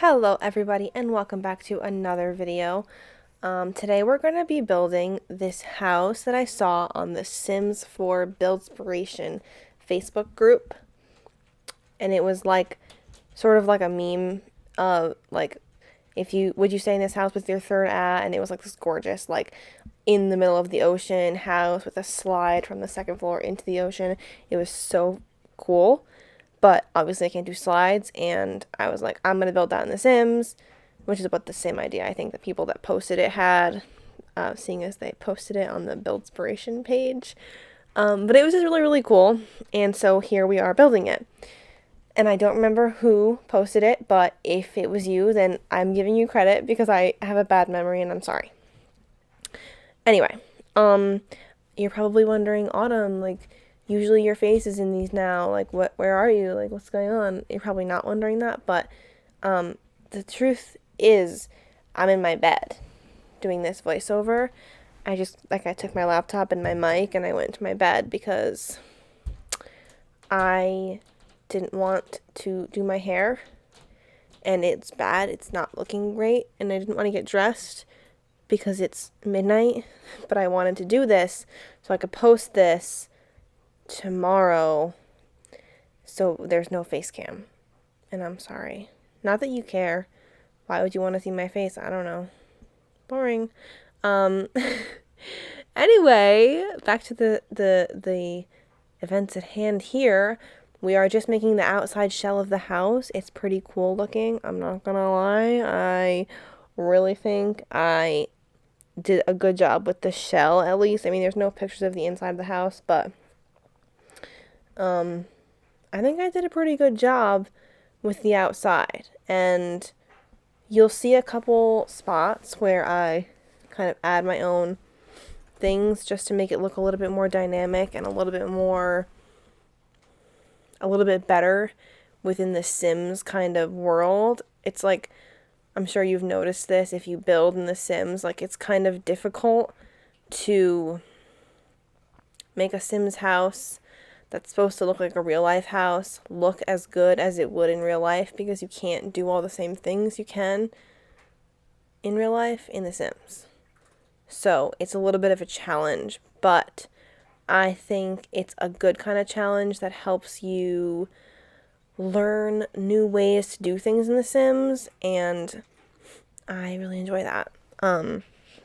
Hello everybody and welcome back to another video. Today we're going to be building this house that I saw on the Sims 4 Buildspiration Facebook group. And it was like, sort of like a meme of like, would you stay in this house with your third at? And it was like this gorgeous, like in the middle of the ocean house with a slide from the second floor into the ocean. It was so cool. But obviously I can't do slides, and I was like, I'm going to build that in The Sims, which is what the Sim idea I think the people that posted it had, seeing as they posted it on the Buildspiration page. But it was just really, really cool, and so here we are building it. And I don't remember who posted it, but if it was you, then I'm giving you credit because I have a bad memory and I'm sorry. Anyway, you're probably wondering, Autumn, like, usually your face is in these now, like, where are you, like, what's going on? You're probably not wondering that, but the truth is I'm in my bed doing this voiceover. I took my laptop and my mic and I went to my bed because I didn't want to do my hair, and it's bad, it's not looking great, and I didn't want to get dressed because it's midnight, but I wanted to do this so I could post this tomorrow, so there's no face cam, and I'm sorry. Not that you care. Why would you want to see my face? I don't know. Boring. Anyway, back to the events at hand here. We are just making the outside shell of the house. It's pretty cool looking, I'm not gonna lie. I really think I did a good job with the shell, at least. I mean, there's no pictures of the inside of the house, but I think I did a pretty good job with the outside. And you'll see a couple spots where I kind of add my own things just to make it look a little bit more dynamic and a little bit better within the Sims kind of world. It's like, I'm sure you've noticed this if you build in the Sims, like it's kind of difficult to make a Sims house that's supposed to look like a real life house look as good as it would in real life, because you can't do all the same things you can in real life in The Sims. So it's a little bit of a challenge, but I think it's a good kind of challenge that helps you learn new ways to do things in The Sims, and I really enjoy that. So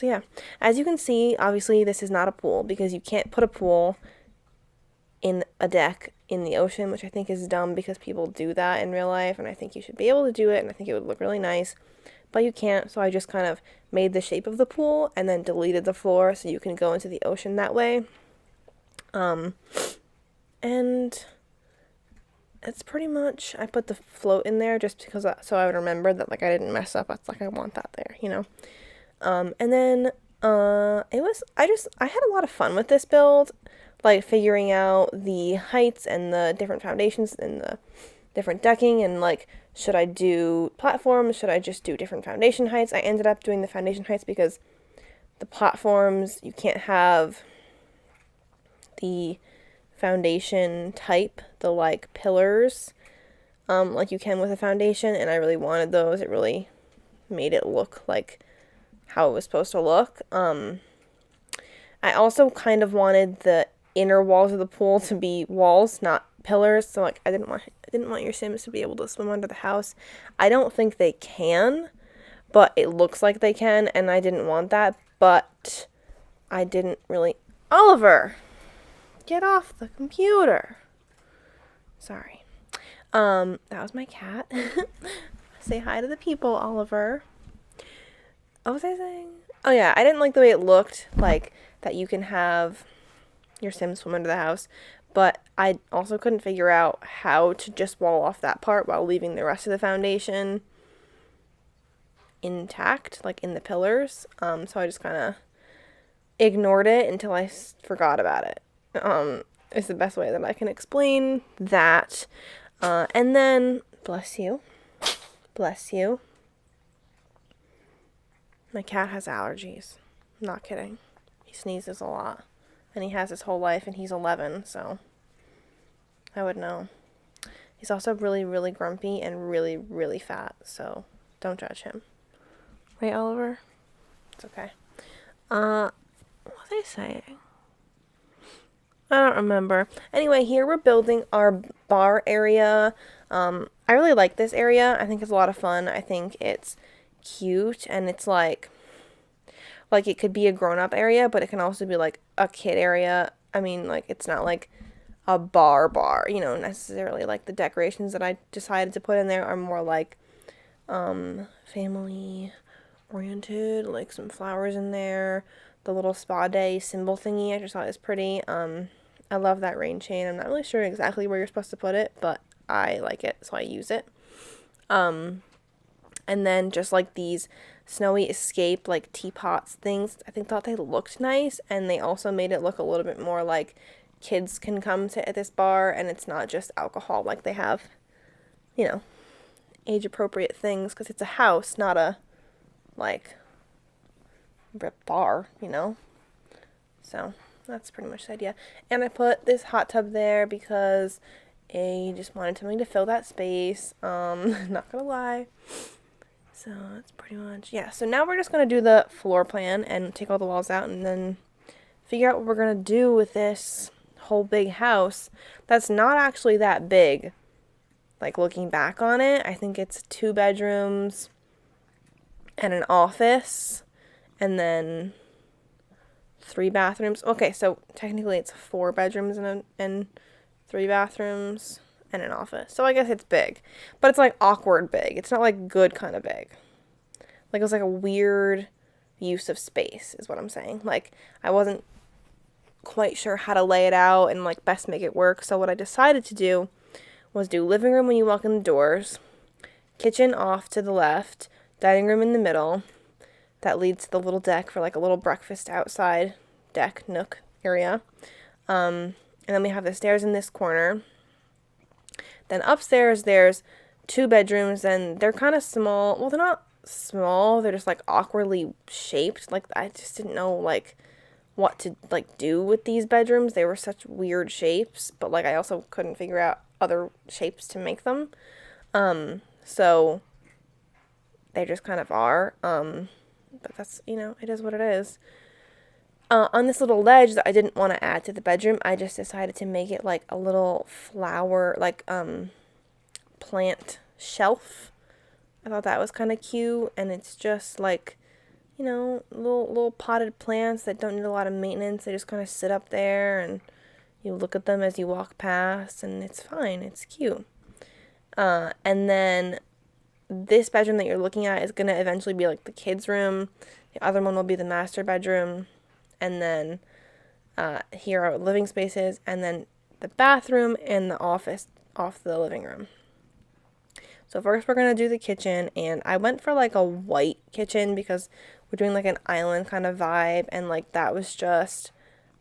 yeah, as you can see, obviously this is not a pool because you can't put a pool in a deck in the ocean, which I think is dumb because people do that in real life, and I think you should be able to do it, and I think it would look really nice, but you can't. So I just kind of made the shape of the pool and then deleted the floor so you can go into the ocean that way. And it's pretty much, I put the float in there just because so I would remember that, like, I didn't mess up. It's like I want that there, you know. And then I had a lot of fun with this build, like figuring out the heights and the different foundations and the different decking, and like, should I do platforms, should I just do different foundation heights? I ended up doing the foundation heights because the platforms, you can't have the foundation type, the like pillars, like you can with a foundation, and I really wanted those. It really made it look like how it was supposed to look. I also kind of wanted the inner walls of the pool to be walls, not pillars. So like, I didn't want your Sims to be able to swim under the house. I don't think they can, but it looks like they can, and I didn't want that. But I didn't really. Oliver, get off the computer. Sorry. That was my cat. Say hi to the people, Oliver. What was I saying? Oh yeah, I didn't like the way it looked, like that you can have your Sims swim under the house, but I also couldn't figure out how to just wall off that part while leaving the rest of the foundation intact, like in the pillars. So I just kind of ignored it until I forgot about it. Is the best way that I can explain that. And then, bless you. My cat has allergies. I'm not kidding. He sneezes a lot. And he has his whole life, and he's 11, so I would know. He's also really, really grumpy and really, really fat, so Don't judge him. Right, Oliver? It's okay. What was I saying? I don't remember. Anyway, here we're building our bar area. I really like this area. I think it's a lot of fun. I think it's cute, and it's like it could be a grown-up area, but it can also be like a kid area. I mean, like it's not like a bar, necessarily. Like the decorations that I decided to put in there are more like family oriented, like some flowers in there. The little spa day symbol thingy I just thought is pretty. I love that rain chain. I'm not really sure exactly where you're supposed to put it, but I like it, so I use it. And then just like these snowy escape like teapots things, I thought they looked nice, and they also made it look a little bit more like kids can come to at this bar, and it's not just alcohol. Like they have, age appropriate things, because it's a house, not a like bar, So that's pretty much the idea. And I put this hot tub there because I just wanted something to fill that space. Not gonna lie. So that's pretty much, yeah. So now we're just gonna do the floor plan and take all the walls out, and then figure out what we're gonna do with this whole big house that's not actually that big. Like looking back on it, I think it's 2 bedrooms and an office, and then 3 bathrooms. Okay, so technically it's 4 bedrooms and 3 bathrooms and an office. So I guess it's big, but it's like awkward big. It's not like good kind of big. Like it was like a weird use of space is what I'm saying. Like I wasn't quite sure how to lay it out and like best make it work. So what I decided to do was do living room when you walk in the doors, kitchen off to the left, dining room in the middle. That leads to the little deck for like a little breakfast outside deck nook area. And then we have the stairs in this corner. Then upstairs there's 2 bedrooms, and they're kind of small. Well, they're not small. They're just like awkwardly shaped. Like I just didn't know like what to like do with these bedrooms. They were such weird shapes, but like I also couldn't figure out other shapes to make them. So they just kind of are. But that's, it is what it is. On this little ledge that I didn't want to add to the bedroom, I just decided to make it like a little flower, like, plant shelf. I thought that was kind of cute, and it's just like, little potted plants that don't need a lot of maintenance. They just kind of sit up there, and you look at them as you walk past, and it's fine. It's cute. And then this bedroom that you're looking at is going to eventually be like the kids' room. The other one will be the master bedroom. And then here are living spaces. And then the bathroom and the office off the living room. So first we're going to do the kitchen. And I went for like a white kitchen because we're doing like an island kind of vibe. And like that was just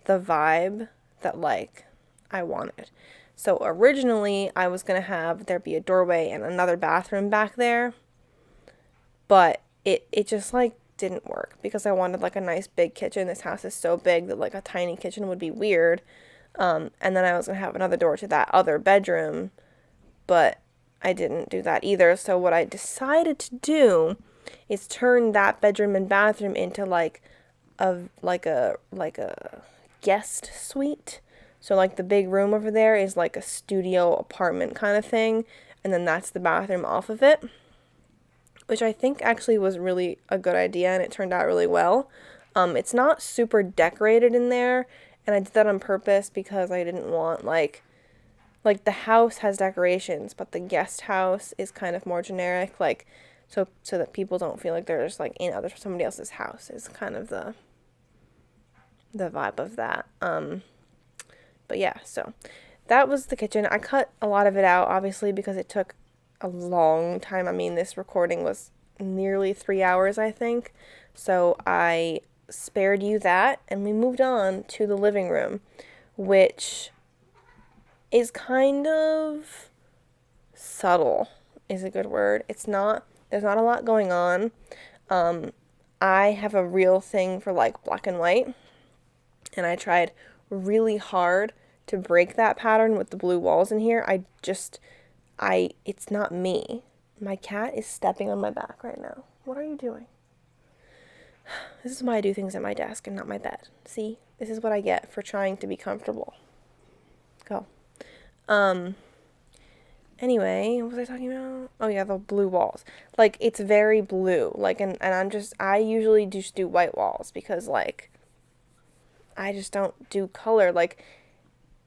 the vibe that like I wanted. So originally I was going to have there be a doorway and another bathroom back there, but it just like didn't work because I wanted like a nice big kitchen. This house is so big that like a tiny kitchen would be weird. And then I was going to have another door to that other bedroom, but I didn't do that either. So what I decided to do is turn that bedroom and bathroom into like a guest suite. So, like, the big room over there is, like, a studio apartment kind of thing. And then that's the bathroom off of it. Which I think actually was really a good idea. And it turned out really well. It's not super decorated in there. And I did that on purpose because I didn't want, like, the house has decorations. But the guest house is kind of more generic. Like, so that people don't feel like they're just, like, in somebody else's house is kind of the vibe of that. But yeah, so that was the kitchen. I cut a lot of it out, obviously, because it took a long time. I mean, this recording was nearly 3 hours, I think. So I spared you that, and we moved on to the living room, which is kind of subtle, is a good word. There's not a lot going on. I have a real thing for, like, black and white, and I tried really hard to break that pattern with the blue walls in here. It's not me. My cat is stepping on my back right now. What are you doing? This is why I do things at my desk and not my bed. See? This is what I get for trying to be comfortable. Go. Anyway, what was I talking about? Oh yeah, the blue walls. Like, it's very blue. Like, and I usually just do white walls because, like, I just don't do color. Like,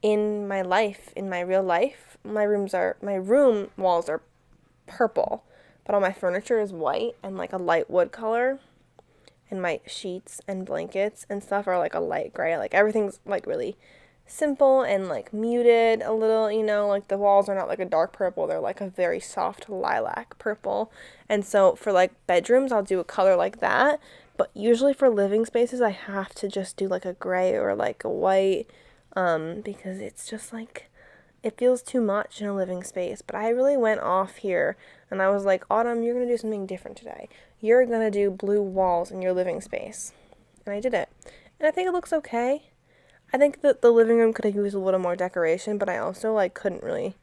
in my real life, my room walls are purple, but all my furniture is white and, like, a light wood color. And my sheets and blankets and stuff are, like, a light gray. Like, everything's, like, really simple and, like, muted a little, like, the walls are not like a dark purple, they're like a very soft lilac purple. And so for, like, bedrooms, I'll do a color like that, but usually for living spaces I have to just do like a gray or like a white, because it's just like, it feels too much in a living space. But I really went off here and I was like, Autumn, you're gonna do something different today. You're gonna do blue walls in your living space. And I did it, and I think it looks okay. I think that the living room could have used a little more decoration, but I also, like, couldn't really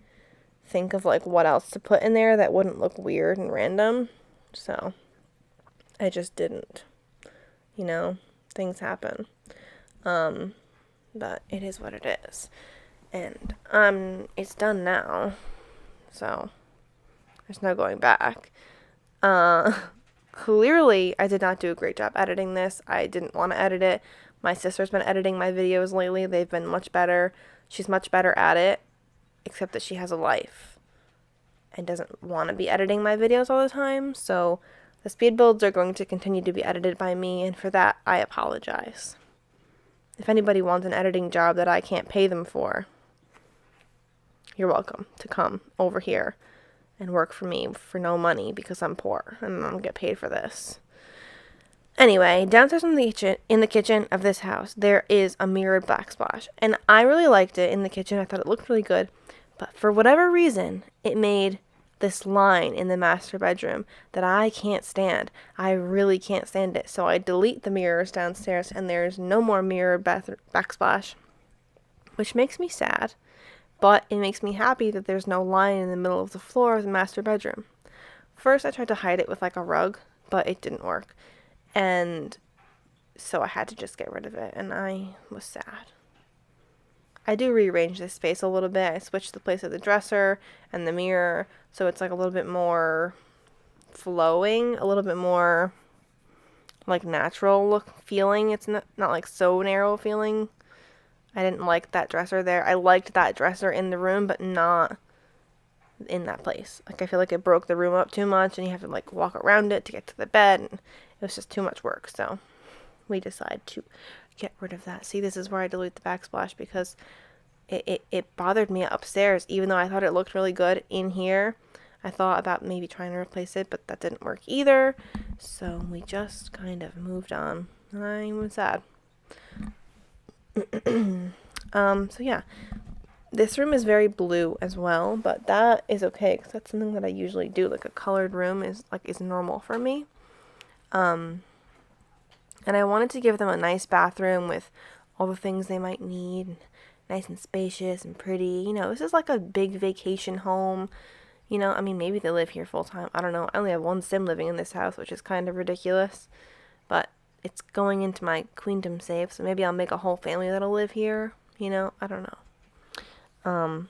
think of, like, what else to put in there that wouldn't look weird and random. So I just didn't. Things happen. But it is what it is. And it's done now. So there's no going back. Clearly I did not do a great job editing this. I didn't want to edit it. My sister's been editing my videos lately. They've been much better. She's much better at it, except that she has a life and doesn't want to be editing my videos all the time. So the speed builds are going to continue to be edited by me, and for that, I apologize. If anybody wants an editing job that I can't pay them for, you're welcome to come over here and work for me for no money because I'm poor and I don't get paid for this. Anyway, downstairs in the kitchen of this house, there is a mirrored backsplash. And I really liked it in the kitchen. I thought it looked really good. But for whatever reason, it made this line in the master bedroom that I can't stand. I really can't stand it. So I delete the mirrors downstairs and there's no more mirrored backsplash, which makes me sad. But it makes me happy that there's no line in the middle of the floor of the master bedroom. First, I tried to hide it with like a rug, but it didn't work. And so I had to just get rid of it, and I was sad. I do rearrange this space a little bit. I switched the place of the dresser and the mirror, so it's like a little bit more flowing, a little bit more like natural look feeling. It's not like so narrow feeling. I didn't like that dresser there. I liked that dresser in the room, but not in that place. Like, I feel like it broke the room up too much, and you have to like walk around it to get to the bed, and it was just too much work. So we decided to get rid of that. See, this is where I delete the backsplash because it bothered me upstairs, even though I thought it looked really good in here. I thought about maybe trying to replace it, but that didn't work either. So we just kind of moved on. I was sad. So yeah, this room is very blue as well, but that is okay because that's something that I usually do. Like, a colored room is normal for me. And I wanted to give them a nice bathroom with all the things they might need, nice and spacious and pretty. This is like a big vacation home. I mean, maybe they live here full time. I don't know. I only have one sim living in this house, which is kind of ridiculous, but it's going into my queendom save, so maybe I'll make a whole family that'll live here. I don't know.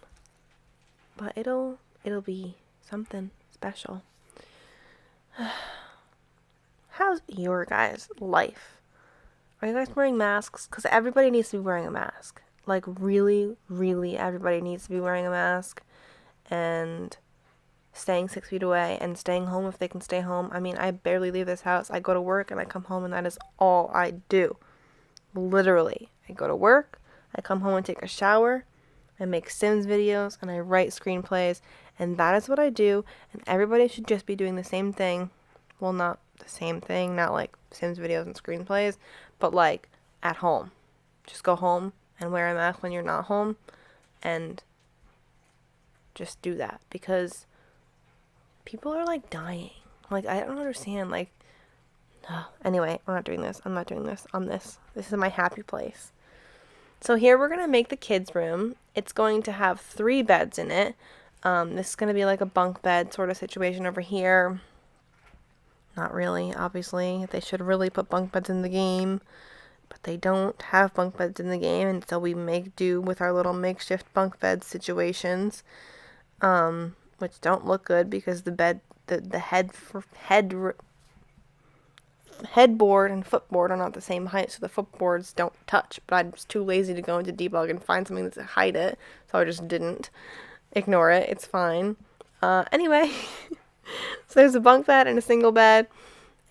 But it'll be something special. How's your guys' life? Are you guys wearing masks? Because everybody needs to be wearing a mask. Like, really, really, everybody needs to be wearing a mask. And staying 6 feet away and staying home if they can stay home. I mean, I barely leave this house. I go to work and I come home and that is all I do. Literally. I go to work, I come home and take a shower, I make Sims videos, and I write screenplays. And that is what I do. And everybody should just be doing the same thing. Well, not the same thing, not like Sims videos and screenplays, but like at home. Just go home and wear a mask when you're not home and just do that, because people are like dying. Like, I don't understand. Like, anyway, I'm not doing this on this. This is my happy place. So here we're going to make the kids' room. It's going to have 3 beds in it. This is going to be like a bunk bed sort of situation over here. Not really, obviously. They should really put bunk beds in the game, but they don't have bunk beds in the game, and so we make do with our little makeshift bunk bed situations, which don't look good because the headboard and footboard are not the same height, so the footboards don't touch. But I was too lazy to go into debug and find something to hide it, so I just didn't. Ignore it, it's fine. Anyway, so there's a bunk bed and a single bed,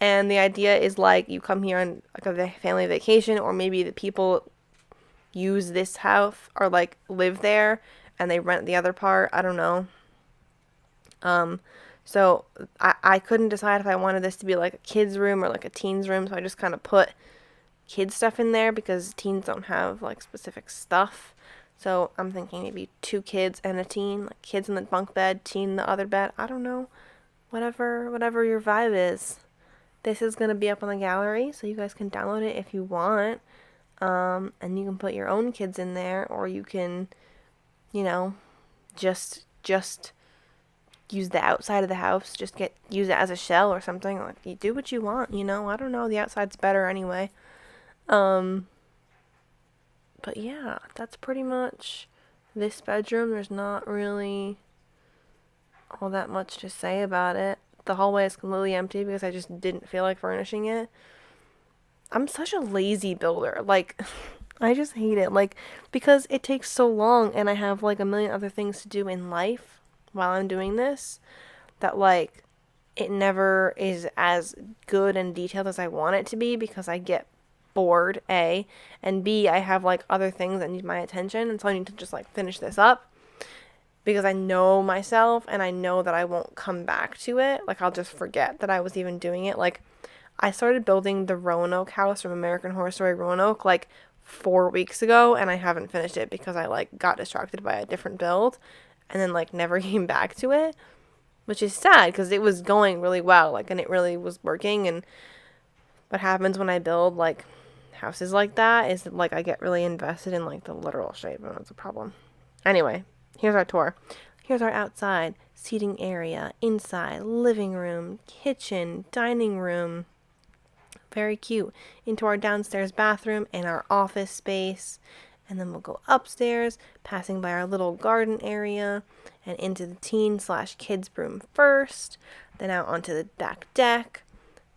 and the idea is like you come here on like a family vacation, or maybe the people use this house or like live there and they rent the other part. I don't know. So I couldn't decide if I wanted this to be like a kid's room or like a teen's room, so I just kind of put kid stuff in there because teens don't have like specific stuff. So I'm thinking maybe 2 kids and a teen, like kids in the bunk bed, teen in the other bed. I don't know. Whatever your vibe is. This is going to be up on the gallery, so you guys can download it if you want. And you can put your own kids in there, or you can, you know, just use the outside of the house, use it as a shell or something. Like, you do what you want, you know. I don't know, the outside's better anyway. But yeah, that's pretty much this bedroom. There's not really all that much to say about it. The hallway is completely empty because I just didn't feel like furnishing it. I'm such a lazy builder. Like, I just hate it. Like, because it takes so long and I have like a million other things to do in life while I'm doing this, that like it never is as good and detailed as I want it to be because I get bored, A, and B, I have like other things that need my attention, and so I need to just like finish this up because I know myself and I know that I won't come back to it. Like, I'll just forget that I was even doing it. Like, I started building the Roanoke house from American Horror Story Roanoke like 4 weeks ago, and I haven't finished it because I like got distracted by a different build and then like never came back to it, which is sad because it was going really well, like, and it really was working. And what happens when I build like houses like that is that, like, I get really invested in like the literal shape, and that's a problem. Anyway, here's our tour. Here's our outside seating area, inside living room, kitchen, dining room. Very cute. Into our downstairs bathroom and our office space. And then we'll go upstairs, passing by our little garden area, and into the teen/kids room first, then out onto the back deck,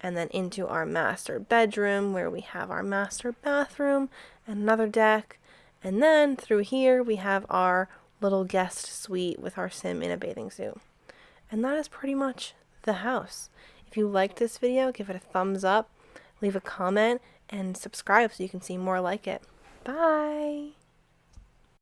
and then into our master bedroom where we have our master bathroom and another deck. And then through here we have our little guest suite with our sim in a bathing suit. And that is pretty much the house. If you liked this video, give it a thumbs up, leave a comment, and subscribe so you can see more like it. Bye!